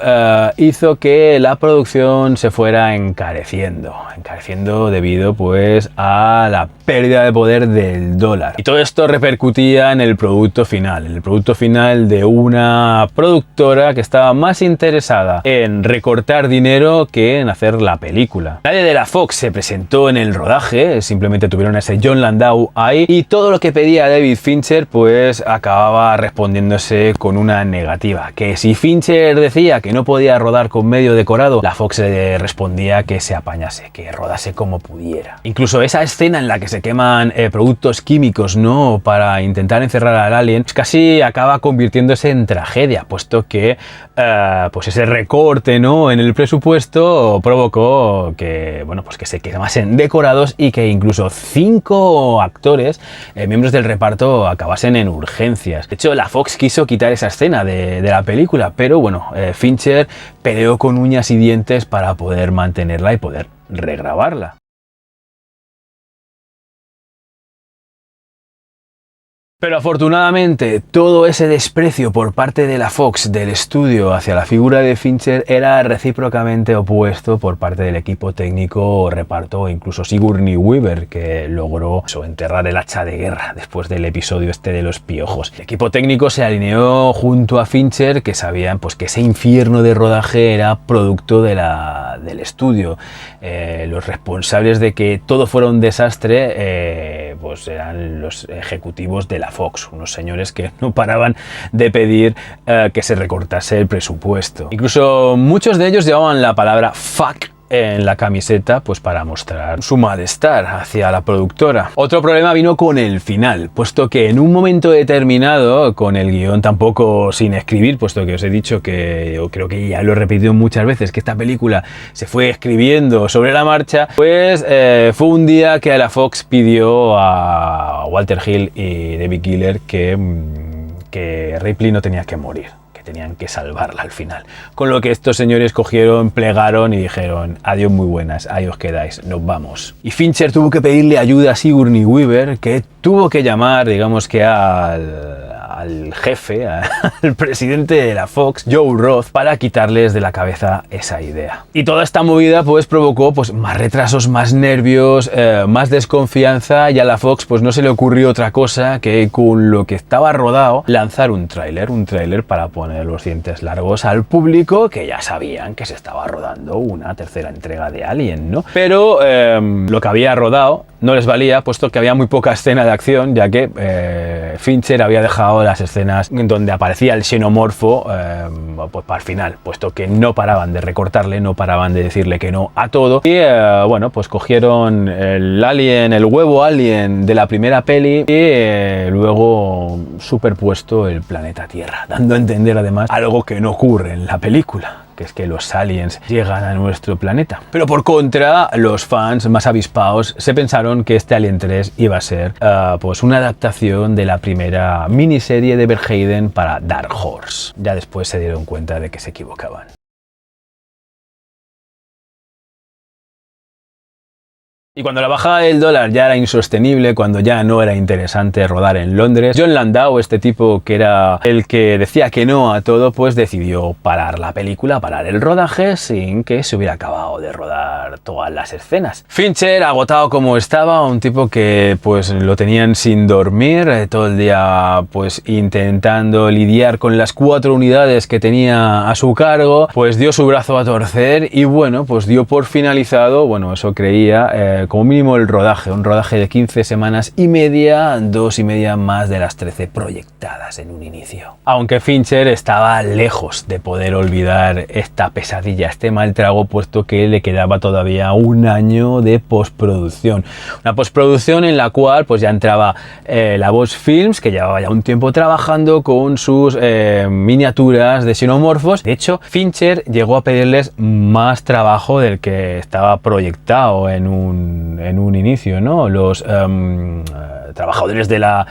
Speaker 1: hizo que la producción se fuera encareciendo debido pues a la pérdida de poder del dólar. Y todo esto repercutía en el producto final de una productora que estaba más interesada en recortar dinero que en hacer la película. Nadie de la Fox se presentó en el rodaje, simplemente tuvieron a ese Jon Landau ahí y todo lo que pedía David Fincher pues acababa respondiéndose con una negativa. Que si Fincher decía que no podía rodar con medio decorado, la Fox le respondía que se apañase, que rodase como pudiera. Incluso esa escena en la que se queman productos químicos, ¿no? Para intentar encerrar al alien, pues casi acaba convirtiéndose en tragedia, puesto que pues ese recorte, ¿no? En el presupuesto provocó que, bueno, pues que se quemasen decorados y que incluso 5 actores, miembros del reparto, acabasen en urgencias. De hecho, la Fox quiso quitar esa escena de la película, pero bueno, Fincher peleó con uñas y dientes para poder mantenerla y poder regrabarla. Pero afortunadamente todo ese desprecio por parte de la Fox, del estudio, hacia la figura de Fincher era recíprocamente opuesto por parte del equipo técnico, reparto e incluso Sigourney Weaver, que logró enterrar el hacha de guerra después del episodio este de los piojos. El equipo técnico se alineó junto a Fincher, que sabían pues que ese infierno de rodaje era producto del estudio. Los responsables de que todo fuera un desastre pues eran los ejecutivos de la Fox, unos señores que no paraban de pedir que se recortase el presupuesto. Incluso muchos de ellos llevaban la palabra fuck en la camiseta, pues para mostrar su malestar hacia la productora. Otro problema vino con el final, puesto que en un momento determinado, con el guión tampoco sin escribir, puesto que os he dicho que yo creo que ya lo he repetido muchas veces, que esta película se fue escribiendo sobre la marcha, pues fue un día que a la Fox pidió a Walter Hill y David Giller que Ripley no tenía que morir, tenían que salvarla al final. Con lo que estos señores cogieron, plegaron y dijeron: adiós muy buenas, ahí os quedáis, nos vamos. Y Fincher tuvo que pedirle ayuda a Sigourney Weaver, que tuvo que llamar, digamos que al jefe, al presidente de la Fox, Joe Roth, para quitarles de la cabeza esa idea. Y toda esta movida pues provocó pues más retrasos, más nervios, más desconfianza, y a la Fox pues no se le ocurrió otra cosa que con lo que estaba rodado lanzar un tráiler para poner los dientes largos al público, que ya sabían que se estaba rodando una tercera entrega de Alien, ¿no? Pero lo que había rodado no les valía, puesto que había muy poca escena de acción, ya que Fincher había dejado las escenas donde aparecía el xenomorfo pues para el final, puesto que no paraban de recortarle, no paraban de decirle que no a todo. Y bueno, pues cogieron el huevo alien de la primera peli y luego superpuesto el planeta Tierra, dando a entender además algo que no ocurre en la película, que es que los aliens llegan a nuestro planeta. Pero por contra, los fans más avispados se pensaron que este Alien 3 iba a ser pues una adaptación de la primera miniserie de Verheiden para Dark Horse. Ya después se dieron cuenta de que se equivocaban. Y cuando la bajada del dólar ya era insostenible, cuando ya no era interesante rodar en Londres, John Landau, este tipo que era el que decía que no a todo, pues decidió parar la película, parar el rodaje, sin que se hubiera acabado de rodar todas las escenas. Fincher, agotado como estaba, un tipo que pues lo tenían sin dormir, todo el día pues intentando lidiar con las 4 unidades que tenía a su cargo, pues dio su brazo a torcer y bueno, pues dio por finalizado, bueno, eso creía, como mínimo el rodaje, un rodaje de 15 semanas y media, 2 y media más de las 13 proyectadas en un inicio. Aunque Fincher estaba lejos de poder olvidar esta pesadilla, este mal trago, puesto que le quedaba todavía un año de postproducción. Una postproducción en la cual pues ya entraba la Bosch Films, que llevaba ya un tiempo trabajando con sus miniaturas de xenomorfos. De hecho, Fincher llegó a pedirles más trabajo del que estaba proyectado en un inicio, ¿no? Los trabajadores de la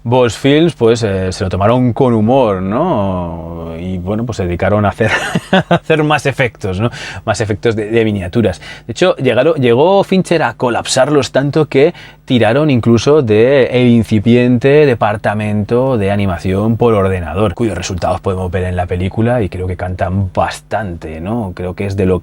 Speaker 1: Bosch Films pues se lo tomaron con humor, ¿no? Y bueno, pues se dedicaron a hacer, a hacer más efectos, ¿no? Más efectos de miniaturas. De hecho, llegó Fincher a colapsarlos tanto que tiraron incluso del incipiente departamento de animación por ordenador, cuyos resultados podemos ver en la película y creo que cantan bastante, ¿no? Creo que es de lo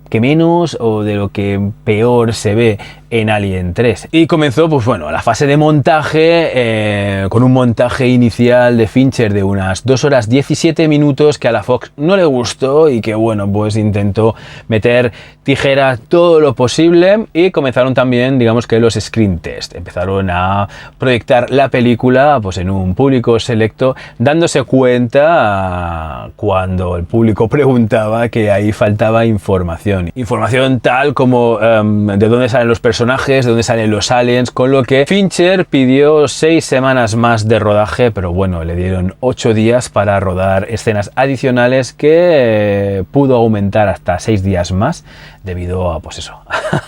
Speaker 1: que menos o de lo que peor se ve en Alien 3. Y comenzó, pues bueno, la fase de montaje, con un montaje inicial de Fincher de unas 2 horas 17 minutos que a la Fox no le gustó y que bueno, pues intentó meter tijera todo lo posible, y comenzaron también, digamos que los screen test. Empezaron a proyectar la película pues en un público selecto, dándose cuenta cuando el público preguntaba que ahí faltaba información. Información tal como de dónde salen los personajes, de dónde salen los aliens, con lo que Fincher pidió 6 semanas más de rodaje, pero bueno, le dieron 8 días para rodar escenas adicionales que pudo aumentar hasta 6 días más debido a, pues eso,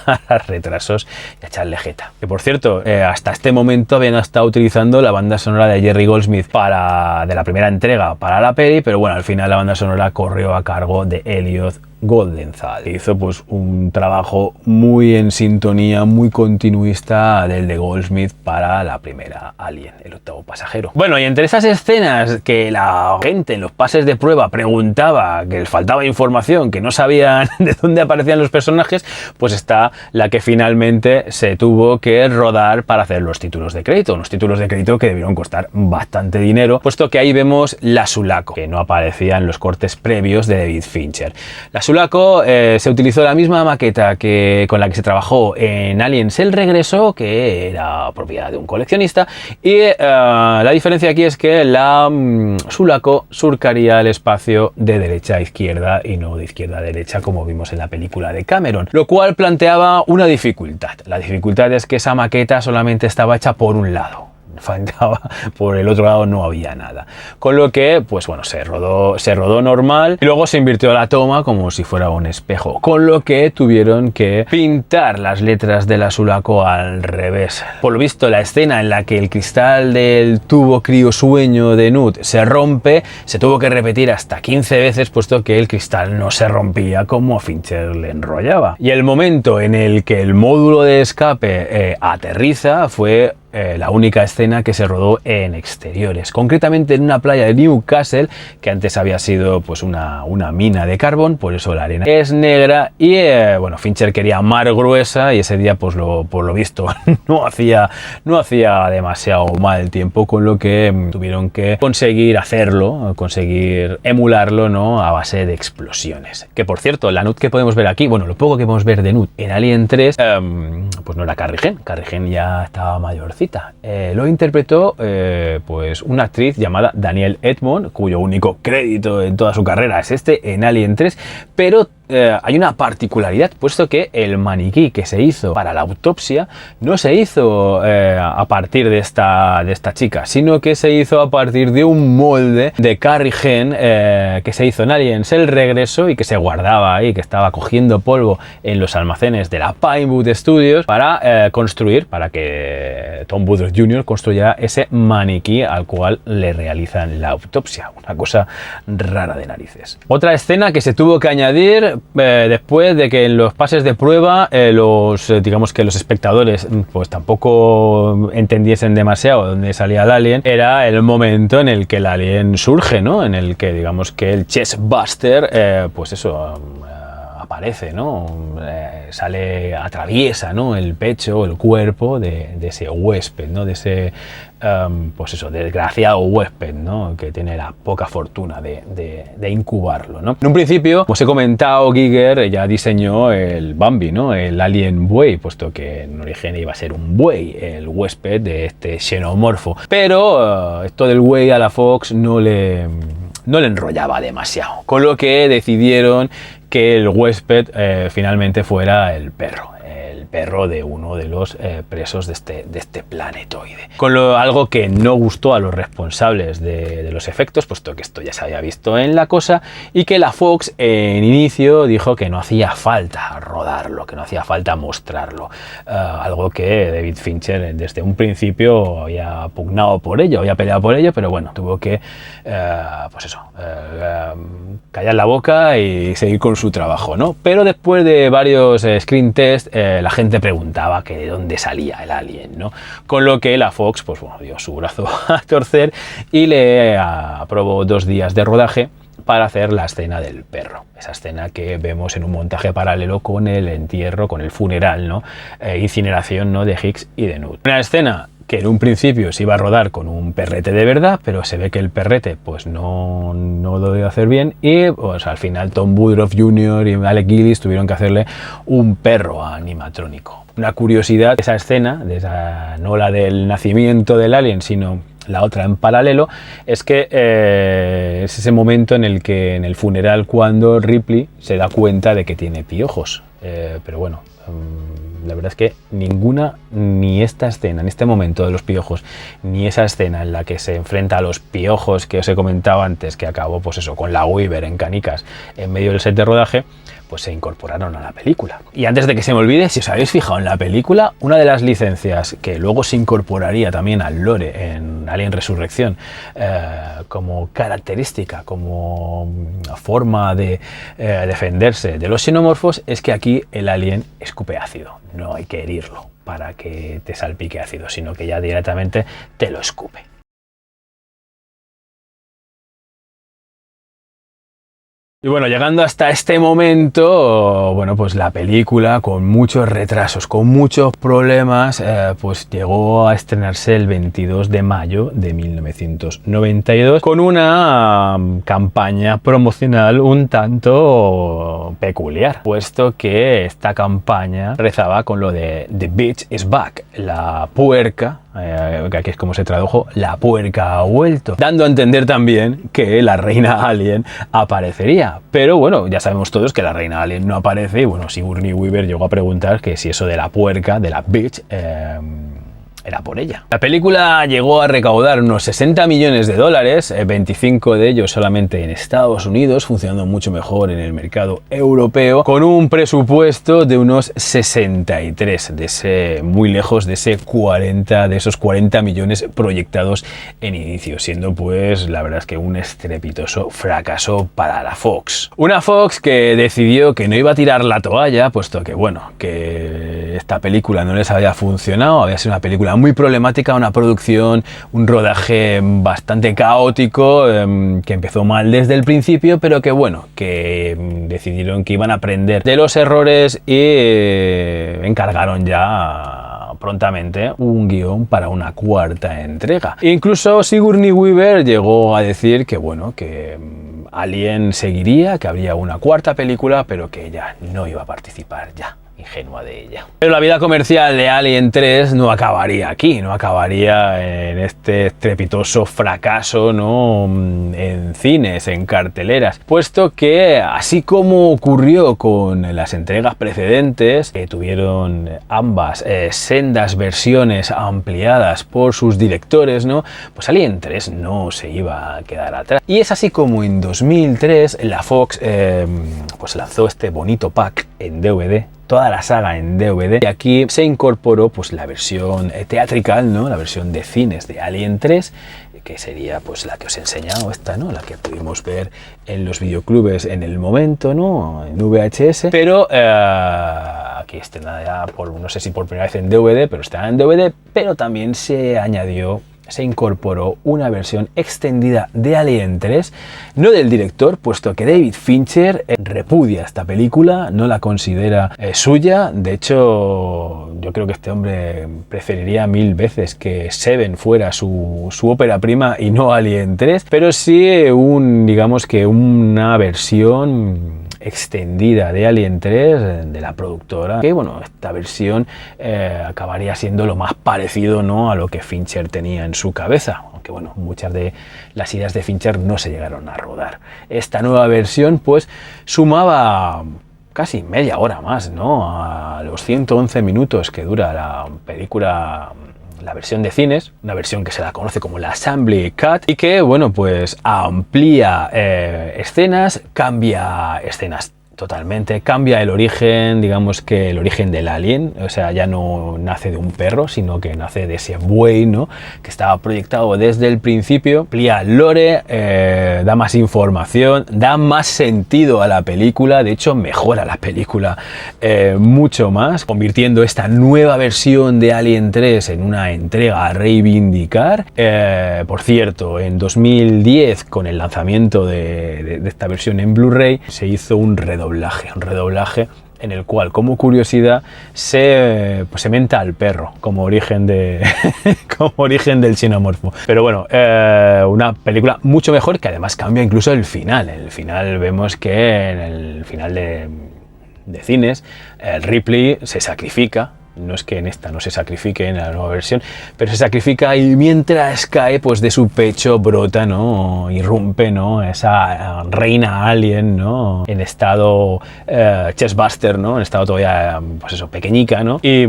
Speaker 1: a retrasos y a echarle jeta. Que por cierto, hasta este momento habían estado utilizando la banda sonora de Jerry Goldsmith de la primera entrega para la peli, pero bueno, al final la banda sonora corrió a cargo de Elliot Goldenthal. Hizo pues un trabajo muy en sintonía, muy continuista del de Goldsmith para la primera Alien, el octavo pasajero. Bueno, y entre esas escenas que la gente en los pases de prueba preguntaba que les faltaba información, que no sabían de dónde aparecían los personajes, pues está la que finalmente se tuvo que rodar para hacer los títulos de crédito, unos títulos de crédito que debieron costar bastante dinero, puesto que ahí vemos la Sulaco, que no aparecía en los cortes previos de David Fincher. La Sulaco se utilizó la misma maqueta con la que se trabajó en Aliens el regreso, que era propiedad de un coleccionista, y la diferencia aquí es que la Sulaco surcaría el espacio de derecha a izquierda y no de izquierda a derecha como vimos en la película de Cameron, lo cual planteaba una dificultad. La dificultad es que esa maqueta solamente estaba hecha por un lado. Por el otro lado no había nada, con lo que pues bueno, se rodó normal y luego se invirtió la toma como si fuera un espejo, con lo que tuvieron que pintar las letras de la Sulaco al revés. Por lo visto, la escena en la que el cristal del tubo criosueño de Newt se rompe se tuvo que repetir hasta 15 veces, puesto que el cristal no se rompía como a Fincher le enrollaba. Y el momento en el que el módulo de escape aterriza fue la única escena que se rodó en exteriores, concretamente en una playa de Newcastle que antes había sido pues una mina de carbón, por eso la arena es negra y bueno, Fincher quería mar gruesa y ese día pues por lo visto no hacía demasiado mal tiempo, con lo que tuvieron que conseguir emularlo, ¿no?, a base de explosiones. Que por cierto, la Newt que podemos ver aquí, bueno, lo poco que podemos ver de Newt en Alien 3, pues no era Carrie Henn. Carrie Henn ya estaba mayorcita. Lo interpretó pues una actriz llamada Danielle Edmond, cuyo único crédito en toda su carrera es en Alien 3, pero hay una particularidad, puesto que el maniquí que se hizo para la autopsia no se hizo a partir de esta chica, sino que se hizo a partir de un molde de Carrie Henn que se hizo en Aliens el regreso y que se guardaba ahí, que estaba cogiendo polvo en los almacenes de la Pinewood Studios para que Tom Woodruff Jr. construyera ese maniquí al cual le realizan la autopsia. Una cosa rara de narices. Otra escena que se tuvo que añadir después de que en los pases de prueba digamos que los espectadores pues tampoco entendiesen demasiado dónde salía el alien, era el momento en el que el alien surge, ¿no?, en el que digamos que el chest buster pues eso aparece, ¿no? Atraviesa, ¿no?, el pecho, el cuerpo de ese huésped, ¿no?, de ese pues eso, desgraciado huésped, ¿no?, que tiene la poca fortuna de incubarlo, ¿no? En un principio, como os he comentado, Giger ya diseñó el Bambi, ¿no?, el alien buey, puesto que en origen iba a ser un buey, el huésped de este xenomorfo, pero esto del buey a la Fox no le enrollaba demasiado, con lo que decidieron que el huésped finalmente fuera el perro de uno de los presos de este planetoide. Algo que no gustó a los responsables de los efectos, puesto que esto ya se había visto en la cosa, y que la Fox en inicio dijo que no hacía falta rodarlo, que no hacía falta mostrarlo. Algo que David Fincher desde un principio había pugnado por ello, había peleado por ello, pero bueno, tuvo que callar la boca y seguir con su trabajo, ¿no? Pero después de varios screen test, la gente preguntaba que de dónde salía el alien, ¿no? Con lo que la Fox pues bueno, dio su brazo a torcer y le aprobó 2 días de rodaje para hacer la escena del perro. Esa escena que vemos en un montaje paralelo con el entierro, con el funeral, ¿no? Incineración, ¿no?, de Hicks y de Newt. Una escena que en un principio se iba a rodar con un perrete de verdad, pero se ve que el perrete pues no lo debe hacer bien y pues al final Tom Woodruff Jr. y Alec Gillis tuvieron que hacerle un perro animatrónico. Una curiosidad de esa escena, no la del nacimiento del alien, sino la otra en paralelo, es que es ese momento en el que en el funeral cuando Ripley se da cuenta de que tiene piojos. Pero bueno, la verdad es que ni esta escena, en este momento de los piojos, ni esa escena en la que se enfrenta a los piojos que os he comentado antes, que acabó pues eso, con la Weaver en canicas en medio del set de rodaje, pues se incorporaron a la película. Y antes de que se me olvide, si os habéis fijado en la película, una de las licencias que luego se incorporaría también al lore en Alien Resurrección como característica, como forma de defenderse de los xenomorfos, es que aquí el alien escupe ácido. No hay que herirlo para que te salpique ácido, sino que ya directamente te lo escupe. Y bueno, llegando hasta este momento, bueno, pues la película con muchos retrasos, con muchos problemas, pues llegó a estrenarse el 22 de mayo de 1992 con una campaña promocional un tanto peculiar, puesto que esta campaña rezaba con lo de The Bitch is Back, la puerca, que aquí es como se tradujo, la puerca ha vuelto, dando a entender también que la reina alien aparecería. Pero bueno, ya sabemos todos que la reina alien no aparece y bueno, Sigourney Weaver llegó a preguntar que si eso de la puerca, de la bitch, era por ella. La película llegó a recaudar unos 60 millones de dólares, 25 de ellos solamente en Estados Unidos, funcionando mucho mejor en el mercado europeo, con un presupuesto de unos 63, muy lejos de esos 40 millones proyectados en inicio, siendo pues la verdad es que un estrepitoso fracaso para la Fox. Una Fox que decidió que no iba a tirar la toalla, puesto que bueno, que esta película no les había funcionado, había sido una película muy problemática, una producción, un rodaje bastante caótico, que empezó mal desde el principio, pero que bueno, que decidieron que iban a aprender de los errores y encargaron ya prontamente un guión para una cuarta entrega. Incluso Sigourney Weaver llegó a decir que bueno, que Alien seguiría, que habría una cuarta película, pero que ella no iba a participar ya. Ingenua de ella. Pero la vida comercial de Alien 3 no acabaría aquí, no acabaría en este estrepitoso fracaso, ¿no?, en cines, en carteleras, puesto que así como ocurrió con las entregas precedentes, que tuvieron ambas sendas versiones ampliadas por sus directores, ¿no?, pues Alien 3 no se iba a quedar atrás. Y es así como en 2003 la Fox pues lanzó este bonito pack en DVD, toda la saga en DVD, y aquí se incorporó pues la versión teatrical, ¿no?, la versión de cines de Alien 3, que sería pues la que os he enseñado, esta, ¿no?, la que pudimos ver en los videoclubes en el momento, ¿no?, en VHS, pero aquí estrenada ya no sé si por primera vez en DVD, pero estrenada en DVD, pero también se incorporó una versión extendida de Alien 3, no del director, puesto que David Fincher repudia esta película, no la considera suya. De hecho, yo creo que este hombre preferiría 1000 veces que Seven fuera su ópera prima y no Alien 3, pero sí digamos que una versión extendida de Alien 3 de la productora, que bueno, esta versión acabaría siendo lo más parecido, ¿no?, a lo que Fincher tenía en su cabeza, aunque bueno, muchas de las ideas de Fincher no se llegaron a rodar. Esta nueva versión pues sumaba casi media hora más, ¿no?, a los 111 minutos que dura la película, la versión de cines, una versión que se la conoce como la Assembly Cut, y que bueno, pues amplía escenas, cambia escenas totalmente, cambia el origen, digamos que el origen del alien, o sea, ya no nace de un perro, sino que nace de ese buey, ¿no?, que estaba proyectado desde el principio, amplía el lore, da más información, da más sentido a la película, de hecho mejora la película mucho más, convirtiendo esta nueva versión de Alien 3 en una entrega a reivindicar. Por cierto, en 2010, con el lanzamiento de esta versión en Blu-ray, se hizo un redoblaje en el cual, como curiosidad, se menta al perro como origen como origen del xenomorfo. Pero bueno, una película mucho mejor, que además cambia incluso el final. En el final vemos que en el final de cines, Ripley se sacrifica. No es que en esta no se sacrifique en la nueva versión, pero se sacrifica y mientras cae, pues de su pecho brota, ¿no? Irrumpe, ¿no? Esa reina alien, ¿no? En estado chestbuster, ¿no? En estado todavía, pues eso, pequeñica, ¿no? Y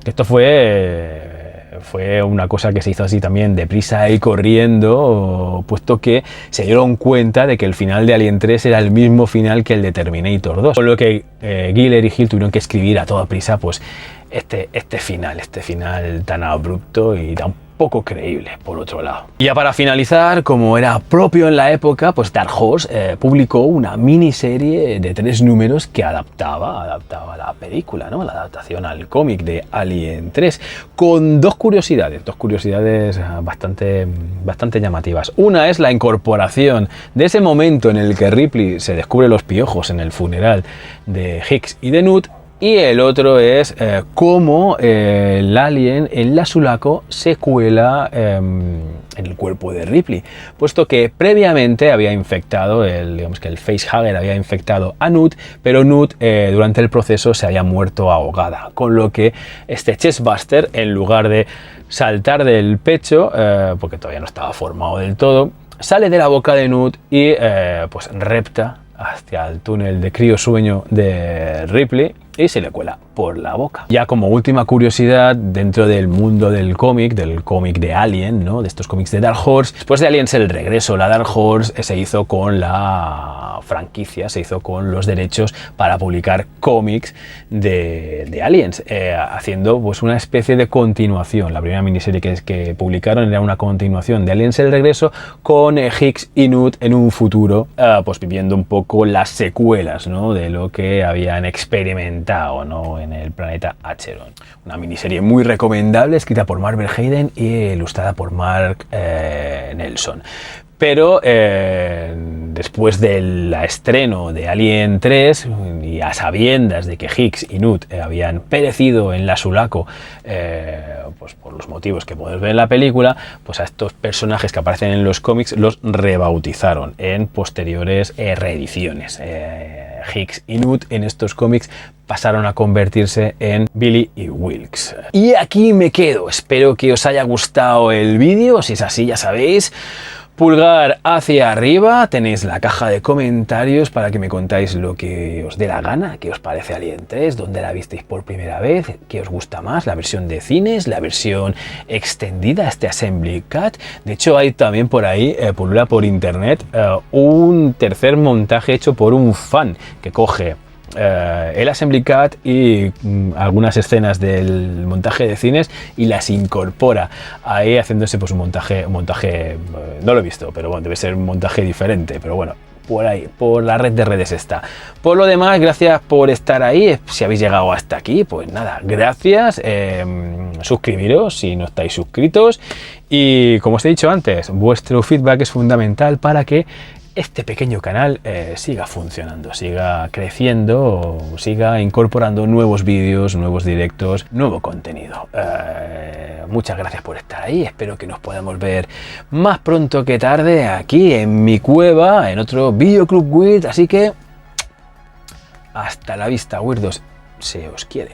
Speaker 1: esto fue una cosa que se hizo así también deprisa y corriendo, puesto que se dieron cuenta de que el final de Alien 3 era el mismo final que el de Terminator 2, con lo que Giller y Hill tuvieron que escribir a toda prisa pues este final tan abrupto y tan poco creíble, por otro lado. Y ya para finalizar, como era propio en la época, pues Dark Horse publicó una miniserie de 3 números que adaptaba la película, ¿no? La adaptación al cómic de Alien 3, con dos curiosidades bastante llamativas. Una es la incorporación de ese momento en el que Ripley se descubre los piojos en el funeral de Hicks y de Newt. Y el otro es cómo el alien, el Sulaco, se cuela en el cuerpo de Ripley, puesto que previamente había infectado, digamos que el facehugger había infectado a Newt, pero Newt durante el proceso se había muerto ahogada, con lo que este chestbuster, en lugar de saltar del pecho, porque todavía no estaba formado del todo, sale de la boca de Newt y pues repta hacia el túnel de criosueño de Ripley y se le cuela por la boca. Ya como última curiosidad, dentro del mundo del cómic de Alien, ¿no? De estos cómics de Dark Horse, después de Aliens el regreso, la Dark Horse se hizo con la franquicia, se hizo con los derechos para publicar cómics de Aliens, haciendo pues una especie de continuación. La primera miniserie que publicaron era una continuación de Aliens el regreso, con Hicks y Newt en un futuro, pues viviendo un poco las secuelas, ¿no? De lo que habían experimentado, ¿no? En el planeta Acheron. Una miniserie muy recomendable, escrita por Marvel Hayden y ilustrada por Mark Nelson. Pero después del estreno de Alien 3 y a sabiendas de que Hicks y Newt habían perecido en la Sulaco, pues por los motivos que podemos ver en la película, pues a estos personajes que aparecen en los cómics los rebautizaron en posteriores reediciones. Hicks y Newt en estos cómics pasaron a convertirse en Billy y Wilkes. Y aquí me quedo. Espero que os haya gustado el vídeo. Si es así, ya sabéis, pulgar hacia arriba, tenéis la caja de comentarios para que me contáis lo que os dé la gana, qué os parece Alien 3, dónde la visteis por primera vez, qué os gusta más, la versión de cines, la versión extendida, este Assembly Cut. De hecho, hay también por ahí, pulula por internet, un tercer montaje hecho por un fan que coge el Assembly Cut y algunas escenas del montaje de cines y las incorpora ahí, haciéndose pues un montaje no lo he visto, pero bueno, debe ser un montaje diferente, pero bueno, por ahí, por la red de redes está. Por lo demás, gracias por estar ahí. Si habéis llegado hasta aquí, pues nada, gracias. Suscribiros si no estáis suscritos, y como os he dicho antes, vuestro feedback es fundamental para que este pequeño canal siga funcionando, siga creciendo, siga incorporando nuevos vídeos, nuevos directos, nuevo contenido. Muchas gracias por estar ahí. Espero que nos podamos ver más pronto que tarde aquí en mi cueva, en otro Video Club Weird. Así que hasta la vista, weirdos. Se os quiere.